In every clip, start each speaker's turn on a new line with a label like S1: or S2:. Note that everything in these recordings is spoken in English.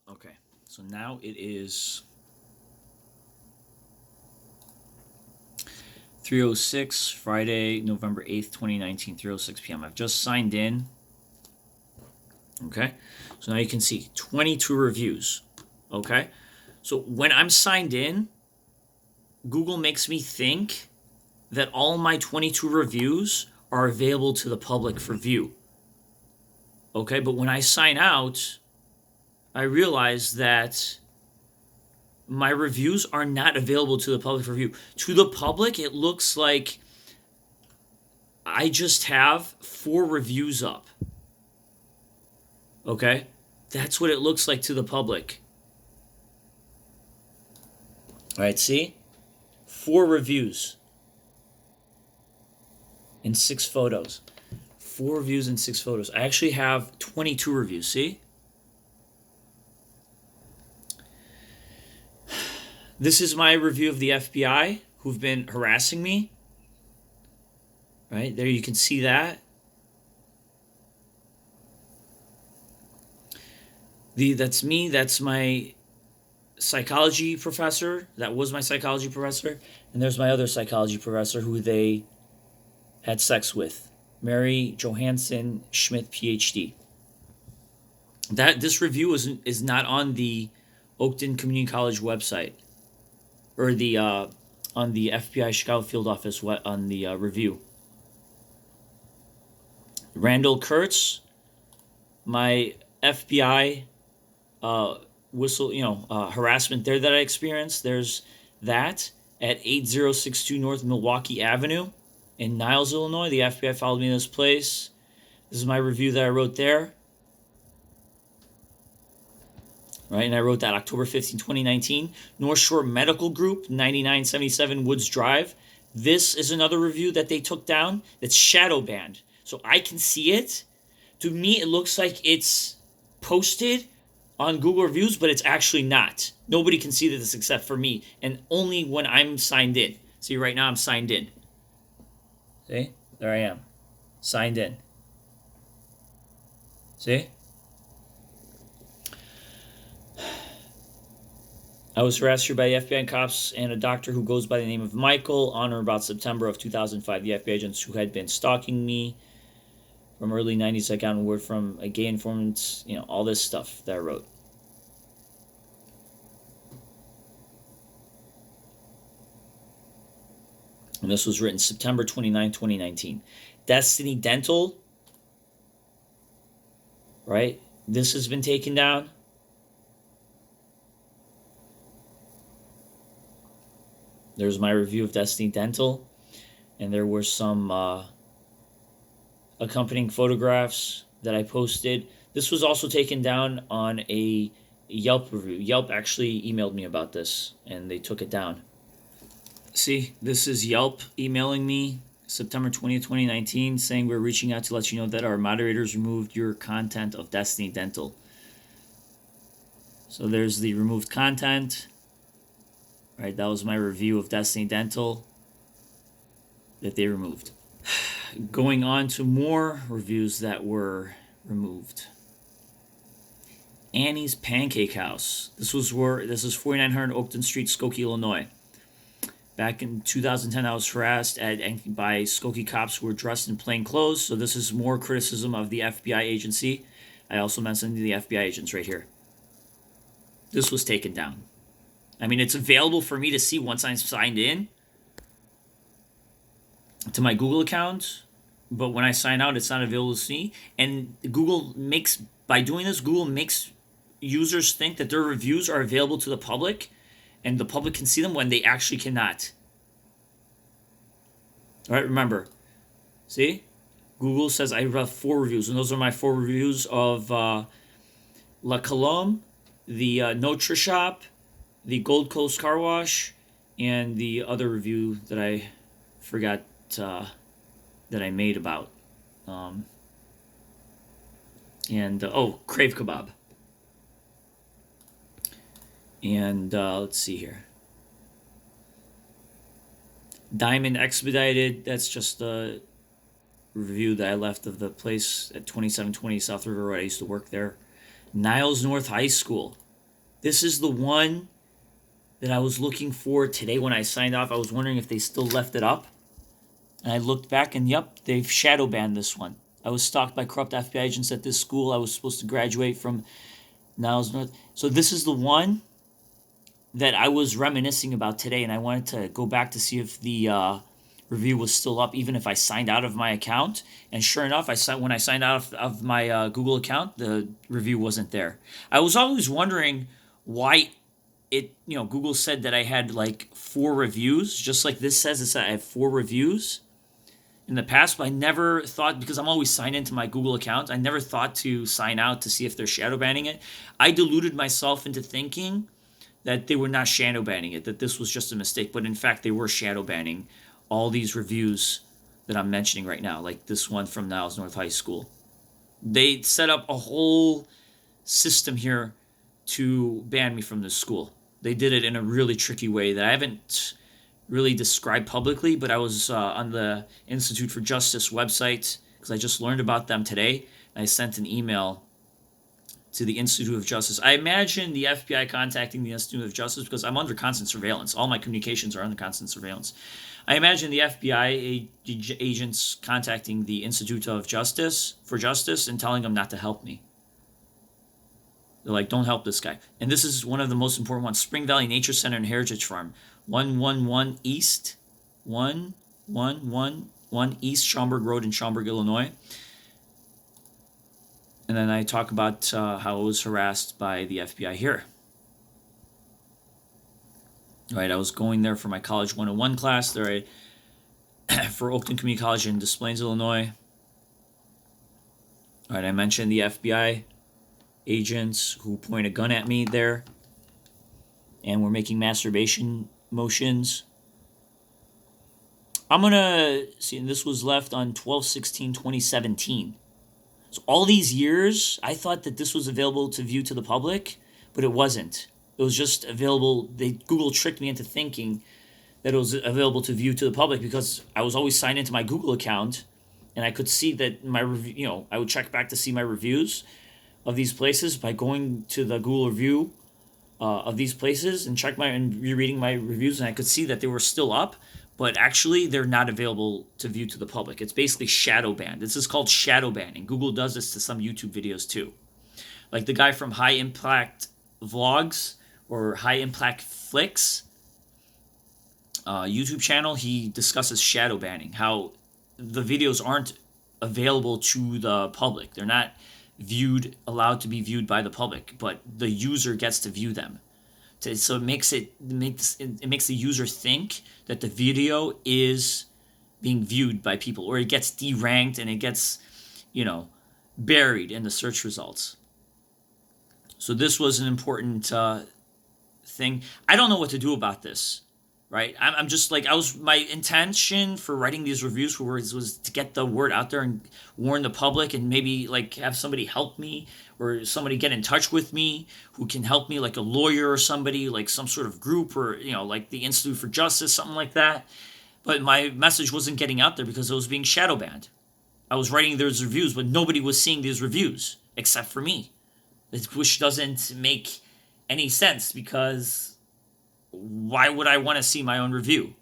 S1: Okay, so now it is 3:06, Friday, November 8th, 2019, 3:06 p.m. I've just signed in. Okay, so now you can see 22 reviews. Okay, so when I'm signed in, Google makes me think that all my 22 reviews are available to the public for view. Okay, but when I sign out, I realize that my reviews are not available to the public for view. To the public, it looks like I just have 4 reviews up. Okay? That's what it looks like to the public. All right, see? 4 reviews and 6 photos. 4 reviews and 6 photos. I actually have 22 reviews, see? This is my review of the FBI who've been harassing me. Right? There you can see that. That's me. That's my psychology professor. That was my psychology professor. And there's my other psychology professor who they had sex with. Mary Johansson Schmidt, PhD. This review is not on the Oakton Community College website or the on the FBI Chicago field office on the review. Randall Kurtz, my FBI harassment there that I experienced. There's that at 8062 North Milwaukee Avenue in Niles, Illinois. The FBI followed me to this place. This is my review that I wrote there. Right, and I wrote that October 15, 2019. North Shore Medical Group, 9977 Woods Drive. This is another review that they took down that's shadow banned. So I can see it. To me, it looks like it's posted on Google Reviews, but it's actually not. Nobody can see this except for me, and only when I'm signed in. See, right now I'm signed in. See? There I am. Signed in. See? I was harassed here by the FBI cops and a doctor who goes by the name of Michael on or about September of 2005. The FBI agents who had been stalking me from early 90s, I got word from a gay informant, all this stuff that I wrote. And this was written September 29, 2019. Destiny Dental, right? This has been taken down. There's my review of Destiny Dental. And there were some accompanying photographs that I posted. This was also taken down on a Yelp review. Yelp actually emailed me about this, and they took it down. See, this is Yelp emailing me September 20th, 2019, saying we're reaching out to let you know that our moderators removed your content of Destiny Dental. So there's the removed content. Right, that was my review of Destiny Dental that they removed. Going on to more reviews that were removed. Annie's Pancake House. This is 4900 Oakton Street, Skokie, Illinois. Back in 2010, I was harassed by Skokie cops who were dressed in plain clothes. So this is more criticism of the FBI agency. I also mentioned the FBI agents right here. This was taken down. I mean, it's available for me to see once I'm signed in to my Google account, but when I sign out, it's not available to see. And by doing this, Google makes users think that their reviews are available to the public, and the public can see them when they actually cannot. All right, remember, see? Google says I have 4 reviews, and those are my 4 reviews of La Colombe, the Notre Shop, the Gold Coast Car Wash, and the other review that I forgot that I made about. Crave Kebab. And let's see here. Diamond Expedited, that's just a review that I left of the place at 2720 South River Road. I used to work there. Niles North High School. This is the one that I was looking for today when I signed off. I was wondering if they still left it up. And I looked back, and yep, they've shadow banned this one. I was stalked by corrupt FBI agents at this school. I was supposed to graduate from Niles North. So this is the one that I was reminiscing about today, and I wanted to go back to see if the review was still up, even if I signed out of my account. And sure enough, when I signed out of my Google account, the review wasn't there. I was always wondering why Google said that I had like 4 reviews, just like this says. It said I have 4 reviews in the past, but I never thought, because I'm always signed into my Google account, I never thought to sign out to see if they're shadow banning it. I deluded myself into thinking that they were not shadow banning it, that this was just a mistake, but in fact they were shadow banning all these reviews that I'm mentioning right now, like this one from Niles North High School. They set up a whole system here to ban me from this school. They did it in a really tricky way that I haven't really described publicly, but I was on the Institute for Justice website because I just learned about them today. And I sent an email to the Institute of Justice. I imagine the FBI contacting the Institute of Justice because I'm under constant surveillance. All my communications are under constant surveillance. I imagine the FBI agents contacting the Institute of Justice for Justice and telling them not to help me. They're like, don't help this guy. And this is one of the most important ones. Spring Valley Nature Center and Heritage Farm. 111 East. 111 East Schaumburg Road in Schaumburg, Illinois. And then I talk about how I was harassed by the FBI here. Right, I was going there for my College 101 class there for Oakton Community College in Des Plaines, Illinois. All right, I mentioned the FBI agents who point a gun at me there and were making masturbation motions. I'm going to see, and this was left on 12/16/2017. So all these years, I thought that this was available to view to the public, but it wasn't. It was just available. Google tricked me into thinking that it was available to view to the public because I was always signed into my Google account, and I could see that my review. I would check back to see my reviews of these places by going to the Google review of these places and rereading my reviews, and I could see that they were still up, but actually they're not available to view to the public. It's basically shadow banned. This is called shadow banning. Google does this to some YouTube videos too. Like the guy from High Impact Vlogs or High Impact Flicks YouTube channel, he discusses shadow banning, how the videos aren't available to the public. They're not allowed to be viewed by the public, but the user gets to view them. So it makes the user think that the video is being viewed by people, or it gets deranked and it gets, buried in the search results. So this was an important thing. I don't know what to do about this, right? I'm just like, my intention for writing these reviews was to get the word out there and warn the public, and maybe like have somebody help me, or somebody get in touch with me who can help me, like a lawyer or somebody, like some sort of group, or like the Institute for Justice, something like that. But my message wasn't getting out there because it was being shadow banned. I was writing those reviews, but nobody was seeing these reviews except for me, which doesn't make any sense, because why would I want to see my own review?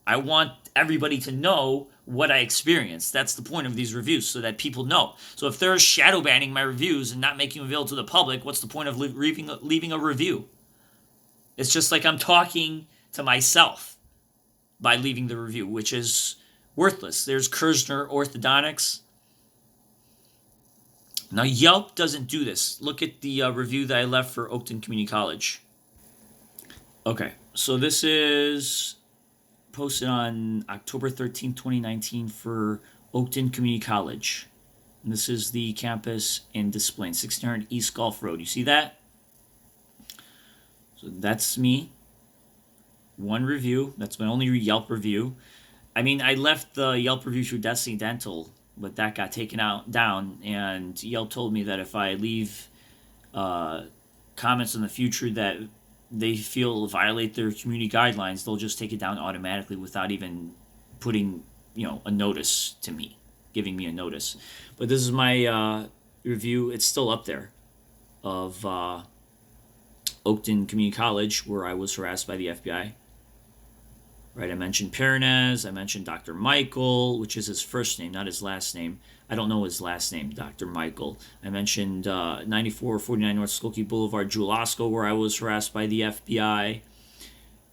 S1: I want everybody to know what I experienced. That's the point of these reviews, so that people know. So if they're shadow banning my reviews and not making them available to the public, what's the point of leaving a review? It's just like I'm talking to myself by leaving the review, which is worthless. There's Kersner Orthodontics. Now, Yelp doesn't do this. Look at the review that I left for Oakton Community College. Okay, so this is posted on October 13th, 2019 for Oakton Community College. And this is the campus in Des Plaines, 1600 East Gulf Road. You see that? So that's me. One review. That's my only Yelp review. I mean, I left the Yelp review through Destiny Dental, but that got taken down, and Yelp told me that if I leave comments in the future that they feel violate their community guidelines, they'll just take it down automatically without even putting, a notice to me, giving me a notice. But this is my review. It's still up there of Oakton Community College, where I was harassed by the FBI. Right, I mentioned Perez, I mentioned Dr. Michael, which is his first name, not his last name. I don't know his last name, Dr. Michael. I mentioned 9449 North Skokie Boulevard, Julasco, where I was harassed by the FBI.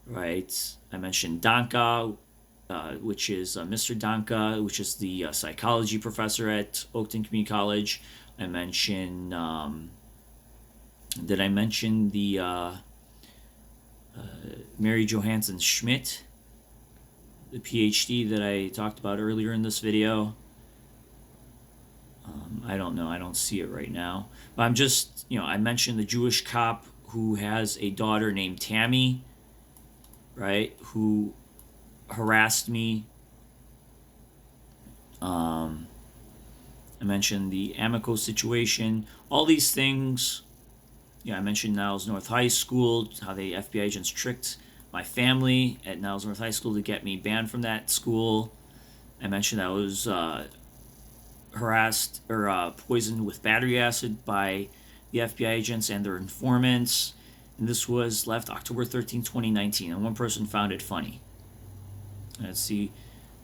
S1: Right, I mentioned Danka, which is Mr. Danka, which is the psychology professor at Oakton Community College. I mentioned, did I mention the Mary Johansson Schmidt, the PhD that I talked about earlier in this video? I don't know. I don't see it right now. But I'm just, I mentioned the Jewish cop who has a daughter named Tammy, right, who harassed me. I mentioned the Amico situation. All these things. I mentioned Niles North High School, how the FBI agents tricked my family at Niles North High School to get me banned from that school. I mentioned I was harassed or poisoned with battery acid by the FBI agents and their informants. And this was left October 13, 2019. And one person found it funny. Let's see.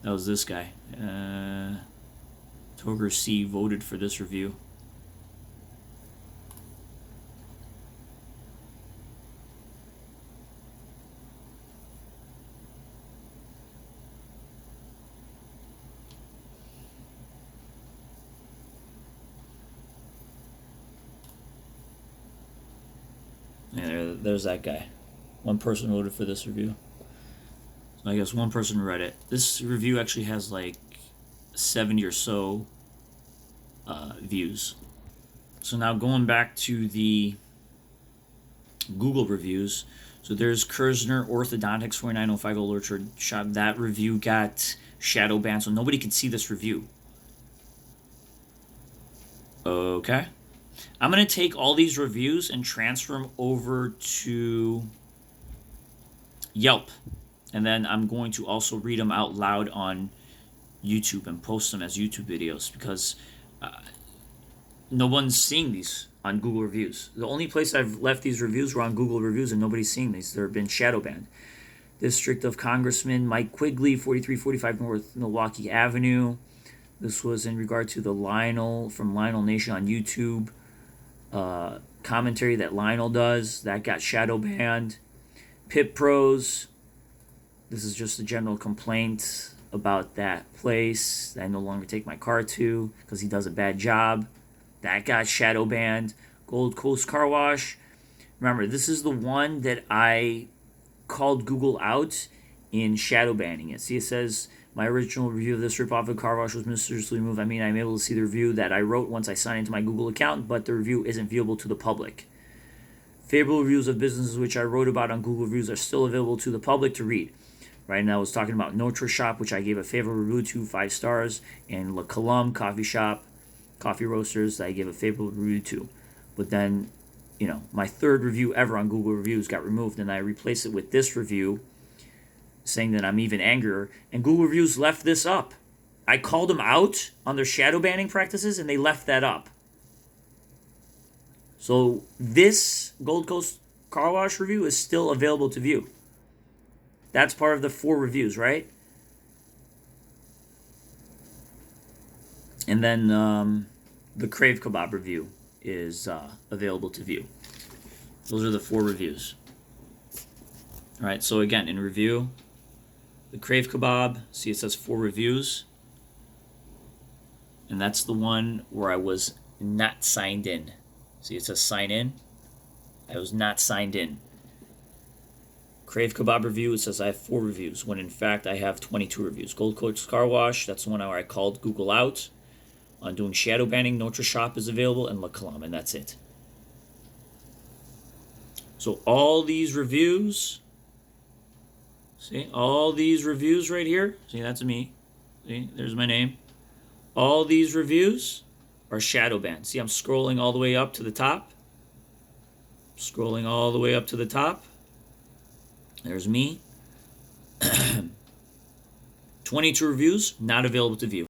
S1: That was this guy. Toger C voted for this review. Yeah, there's that guy. One person voted for this review. So I guess one person read it. This review actually has like 70 or so views. So now going back to the Google reviews. So there's Kersner Orthodontics 4905 Old Orchard Shop. That review got shadow banned, so nobody can see this review. Okay. I'm going to take all these reviews and transfer them over to Yelp. And then I'm going to also read them out loud on YouTube and post them as YouTube videos because no one's seeing these on Google reviews. The only place I've left these reviews were on Google reviews and nobody's seeing these. They've been shadow banned. District of Congressman Mike Quigley, 4345 North Milwaukee Avenue. This was in regard to the Lionel from Lionel Nation on YouTube. Commentary that Lionel does. That got shadow banned. Pit Pros. This is just a general complaint about that place that I no longer take my car to because he does a bad job. That got shadow banned. Gold Coast Car Wash. Remember, this is the one that I called Google out in shadow banning it. See, it says, my original review of this ripoff of car wash was mysteriously removed. I mean, I'm able to see the review that I wrote once I signed into my Google account, but the review isn't viewable to the public. Favorable reviews of businesses which I wrote about on Google Reviews are still available to the public to read. Right now, I was talking about Notre Shop, which I gave a favorable review to, 5 stars, and La Column Coffee Shop, Coffee Roasters, that I gave a favorable review to. But then, my third review ever on Google Reviews got removed, and I replaced it with this review, saying that I'm even angrier, and Google Reviews left this up. I called them out on their shadow banning practices, and they left that up. So this Gold Coast Car Wash review is still available to view. That's part of the 4 reviews, right? And then the Crave Kebab review is available to view. Those are the 4 reviews. All right, so again, in review, the Crave Kebab, see it says 4 reviews. And that's the one where I was not signed in. See, it says sign in. I was not signed in. Crave Kebab review, it says I have 4 reviews, when in fact I have 22 reviews. Gold Coast Car Wash, that's the one where I called Google out on doing shadow banning. Notre Shop is available, and La Colombe, and that's it. So all these reviews, see, all these reviews right here, see, that's me. See, there's my name. All these reviews are shadow banned. See, I'm scrolling all the way up to the top. Scrolling all the way up to the top. There's me. 22 reviews, not available to view.